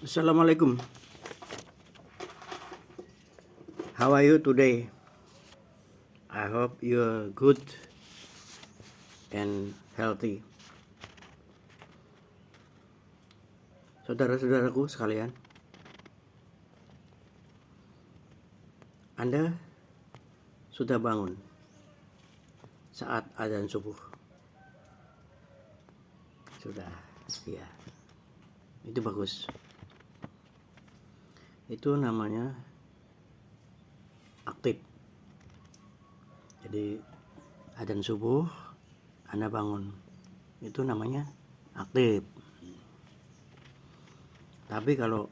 Assalamualaikum. How are you today? I hope you're good and healthy. Saudara-saudaraku sekalian, Anda sudah bangun saat azan subuh? Sudah, ya. Itu bagus. Itu namanya aktif. Jadi azan subuh, Anda bangun. Itu namanya aktif. Tapi kalau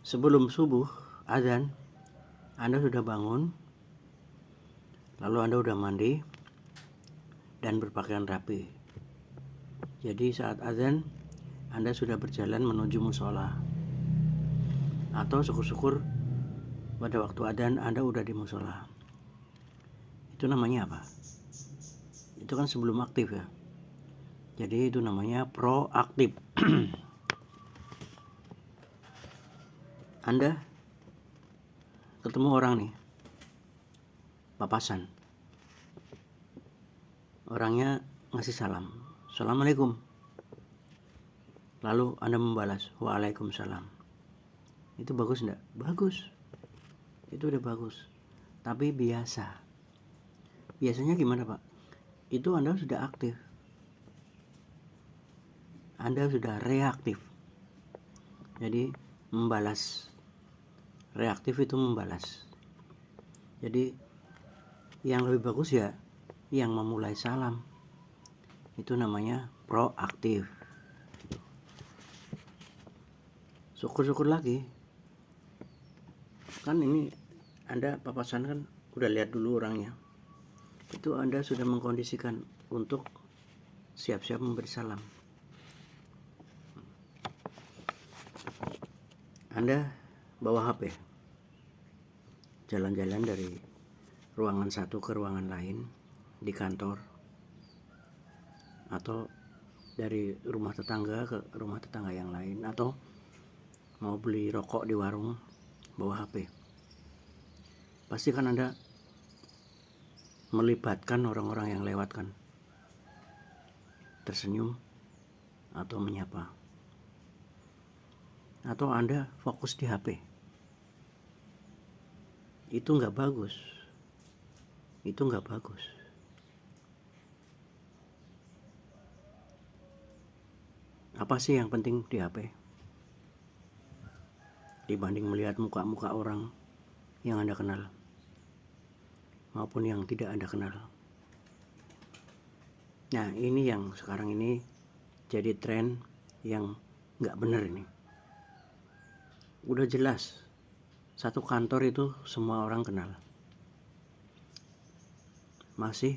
sebelum subuh azan, Anda sudah bangun, lalu Anda sudah mandi dan berpakaian rapi. Jadi saat azan, Anda sudah berjalan menuju musola. Atau syukur-syukur pada waktu adzan Anda udah di musola. Itu namanya apa? Itu kan sebelum aktif ya. Jadi itu namanya proaktif. Anda ketemu orang nih, papasan. Orangnya ngasih salam, Assalamualaikum. Lalu Anda membalas, Waalaikumsalam. Itu bagus enggak? Bagus. Itu udah bagus. Tapi biasa. Biasanya gimana Pak? Itu Anda sudah aktif. Anda sudah reaktif. Jadi membalas. Reaktif itu membalas. Jadi yang lebih bagus ya yang memulai salam. Itu namanya proaktif. Syukur-syukur lagi. Kan ini Anda papasan kan udah lihat dulu orangnya. Itu Anda sudah mengkondisikan untuk siap-siap memberi salam. Anda bawa HP, jalan-jalan dari ruangan satu ke ruangan lain di kantor, atau dari rumah tetangga ke rumah tetangga yang lain, atau mau beli rokok di warung bawa HP. Pasti kan Anda melibatkan orang-orang yang lewat kan, tersenyum atau menyapa, atau Anda fokus di HP. Itu nggak bagus. Itu nggak bagus. Apa sih yang penting di HP dibanding melihat muka-muka orang yang Anda kenal maupun yang tidak Anda kenal? Nah, ini yang sekarang ini jadi tren yang nggak benar ini. Udah jelas satu kantor itu semua orang kenal, masih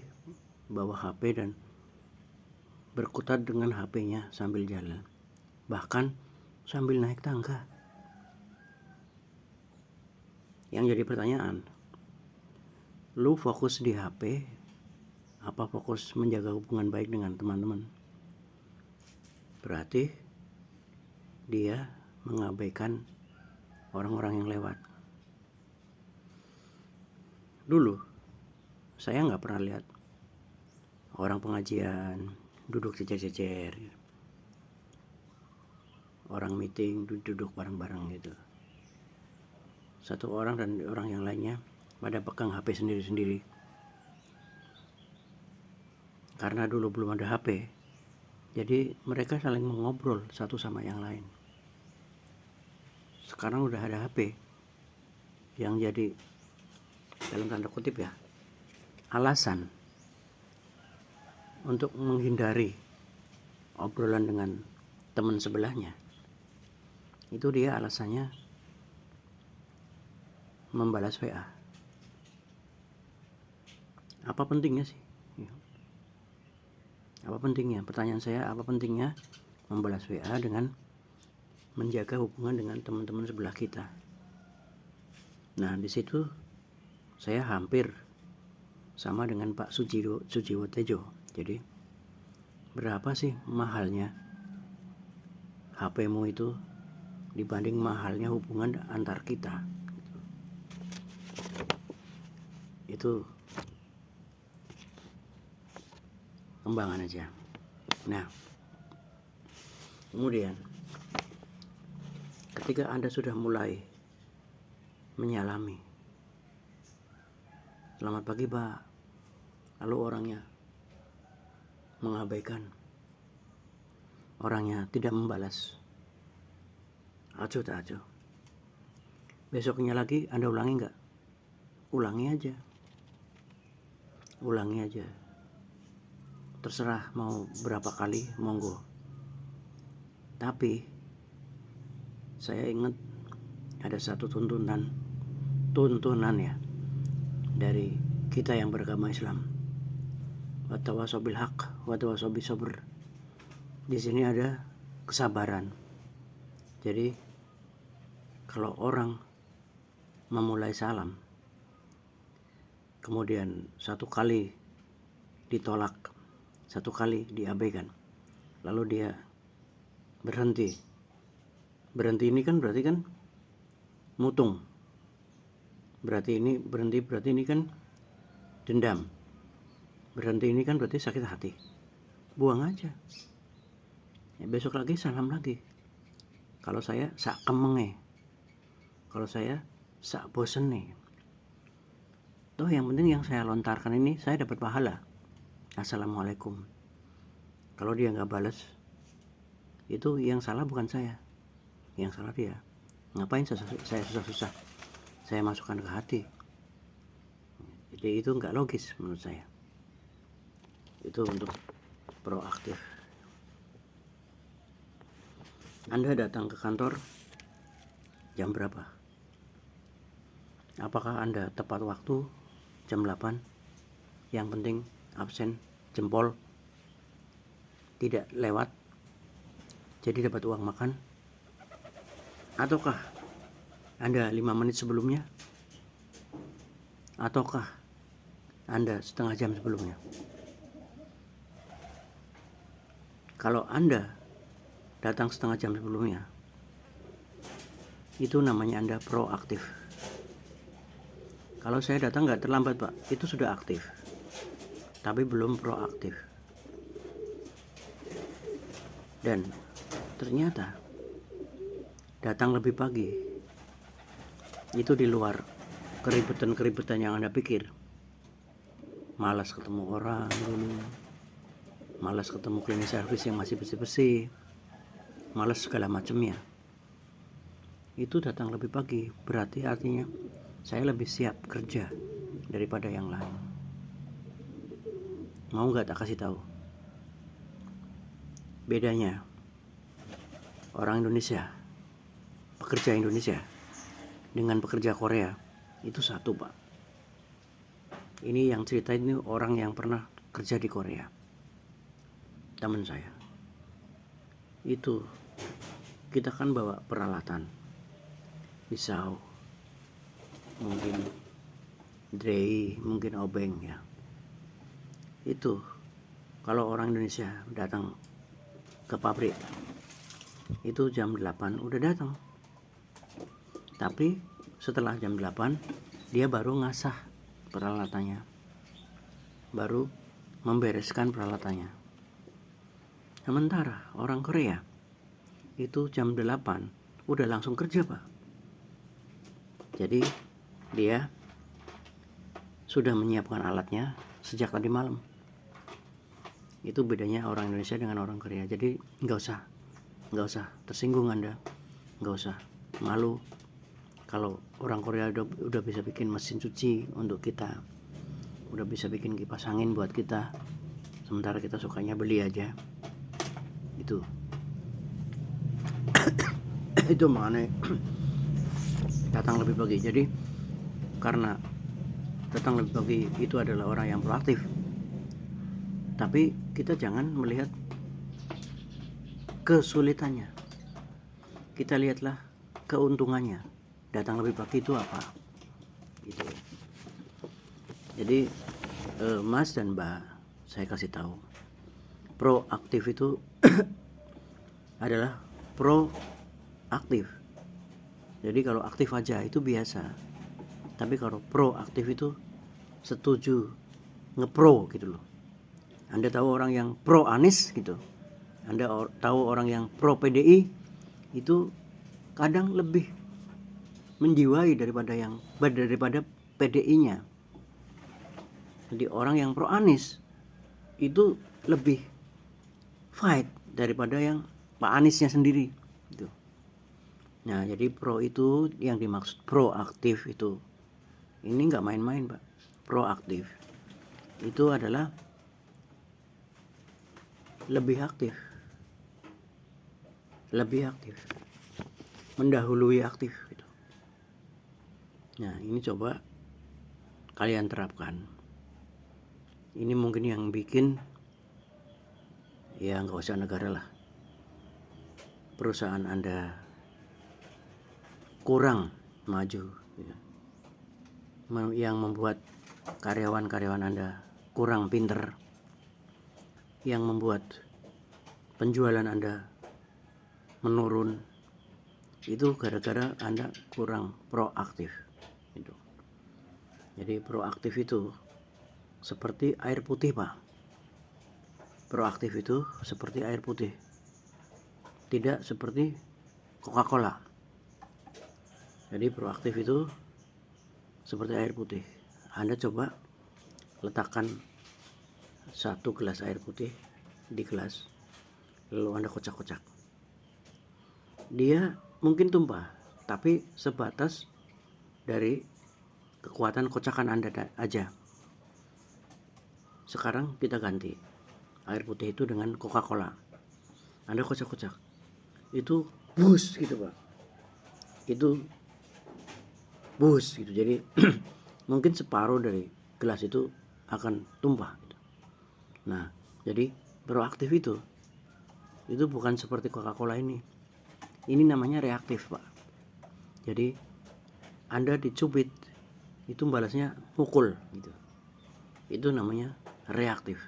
bawa HP dan berkutat dengan HP-nya sambil jalan, bahkan sambil naik tangga. Yang jadi pertanyaan, lu fokus di HP apa fokus menjaga hubungan baik dengan teman-teman? Berarti dia mengabaikan orang-orang yang lewat. Dulu saya nggak pernah lihat orang pengajian duduk jejer-jejer, orang meeting duduk bareng-bareng gitu. Satu orang dan orang yang lainnya pada pegang HP sendiri-sendiri. Karena dulu belum ada HP, jadi mereka saling mengobrol satu sama yang lain. Sekarang udah ada HP, yang jadi dalam tanda kutip ya, alasan untuk menghindari obrolan dengan teman sebelahnya. Itu dia alasannya membalas WA. Apa pentingnya sih? Apa pentingnya? Pertanyaan saya, apa pentingnya membalas WA dengan menjaga hubungan dengan teman-teman sebelah kita? Nah, di situ saya hampir sama dengan Pak Sujiwo Tejo. Jadi, berapa sih mahalnya HP-mu itu dibanding mahalnya hubungan antar kita. Itu kembangan aja. Nah, kemudian ketika Anda sudah mulai menyalami, selamat pagi Pak, lalu orangnya mengabaikan, orangnya tidak membalas, acuh tak acuh, besoknya lagi Anda ulangi nggak? Ulangi aja, terserah mau berapa kali, monggo. Tapi saya ingat ada satu tuntunan ya dari kita yang beragama Islam, watawasau bil haq watawasau bis sabr. Di sini ada kesabaran. Jadi kalau orang memulai salam, kemudian satu kali ditolak, satu kali diabaikan, lalu dia berhenti ini kan berarti kan mutung, berarti ini kan dendam, berhenti ini kan berarti sakit hati, buang aja ya, besok lagi salam lagi. Kalau saya sak kemenge, kalau saya sak bosene, toh yang penting yang saya lontarkan ini saya dapat pahala. Assalamualaikum. Kalau dia nggak balas, itu yang salah bukan saya, yang salah dia. Ngapain saya susah-susah saya masukkan ke hati? Jadi itu nggak logis menurut saya. Itu untuk proaktif. Anda datang ke kantor jam berapa? Apakah Anda tepat waktu jam 8? Yang penting absen jempol, tidak lewat, jadi dapat uang makan? Ataukah Anda 5 menit sebelumnya? Ataukah Anda setengah jam sebelumnya? Kalau Anda datang setengah jam sebelumnya, itu namanya Anda proaktif. Kalau saya datang nggak terlambat Pak, itu sudah aktif, tapi belum proaktif. Dan ternyata datang lebih pagi itu di luar keributan yang Anda pikir. Malas ketemu orang dulu, malas ketemu cleaning service yang masih bersih-bersih, malas segala macamnya. Itu datang lebih pagi, berarti artinya saya lebih siap kerja daripada yang lain. Mau nggak tak kasih tahu bedanya orang Indonesia, pekerja Indonesia dengan pekerja Korea? Itu satu Pak. Ini yang cerita ini orang yang pernah kerja di Korea, teman saya. Itu kita kan bawa peralatan, pisau, mungkin drei, mungkin obeng ya. Itu kalau orang Indonesia datang ke pabrik itu jam 8 udah datang, tapi setelah jam 8 dia baru ngasah peralatannya, baru membereskan peralatannya. Sementara orang Korea itu jam 8 udah langsung kerja Pak. Jadi dia sudah menyiapkan alatnya sejak tadi malam. Itu bedanya orang Indonesia dengan orang Korea. Jadi nggak usah tersinggung Anda, nggak usah malu. Kalau orang Korea udah bisa bikin mesin cuci untuk kita, udah bisa bikin kipas angin buat kita, sementara kita sukanya beli aja. Itu itu makanya datang lebih pagi. Jadi karena datang lebih pagi itu adalah orang yang proaktif, tapi kita jangan melihat kesulitannya, kita lihatlah keuntungannya. Datang lebih pagi itu apa gitu. Jadi Mas dan Mbak, saya kasih tahu, proaktif itu adalah proaktif Jadi kalau aktif aja itu biasa, tapi kalau proaktif itu setuju, ngepro gitu loh. Anda tahu orang yang pro Anies gitu, Anda tahu orang yang pro PDI, itu kadang lebih menjiwai daripada PDI-nya. Jadi orang yang pro Anies itu lebih fight daripada yang Pak Aniesnya sendiri gitu. Nah, jadi pro itu yang dimaksud proaktif itu. Ini nggak main-main, Pak. Proaktif itu adalah lebih aktif, mendahului aktif gitu. Nah, ini coba kalian terapkan. Ini mungkin yang bikin, ya nggak usah negara lah, perusahaan Anda kurang maju gitu. Yang membuat karyawan-karyawan Anda kurang pinter, yang membuat penjualan Anda menurun, itu gara-gara Anda kurang proaktif gitu. Jadi proaktif itu seperti air putih, Pak. Proaktif itu seperti air putih, tidak seperti Coca-Cola. Jadi proaktif itu seperti air putih. Anda coba letakkan 1 gelas air putih di gelas, lalu Anda kocak-kocak. Dia mungkin tumpah, tapi sebatas dari kekuatan kocakan Anda aja. Sekarang kita ganti air putih itu dengan Coca-Cola. Anda kocak-kocak, itu bus gitu, Pak. Itu bus gitu. Jadi mungkin separuh dari gelas itu akan tumpah gitu. Nah, jadi proaktif itu bukan seperti Coca-Cola ini. Ini namanya reaktif, Pak. Jadi Anda dicubit, itu balasnya mukul gitu. Itu namanya reaktif.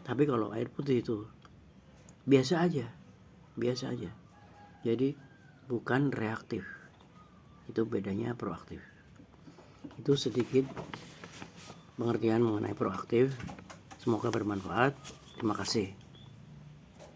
Tapi kalau air putih itu biasa aja. Jadi bukan reaktif. Itu bedanya proaktif. Itu sedikit pengertian mengenai proaktif. Semoga bermanfaat. Terima kasih.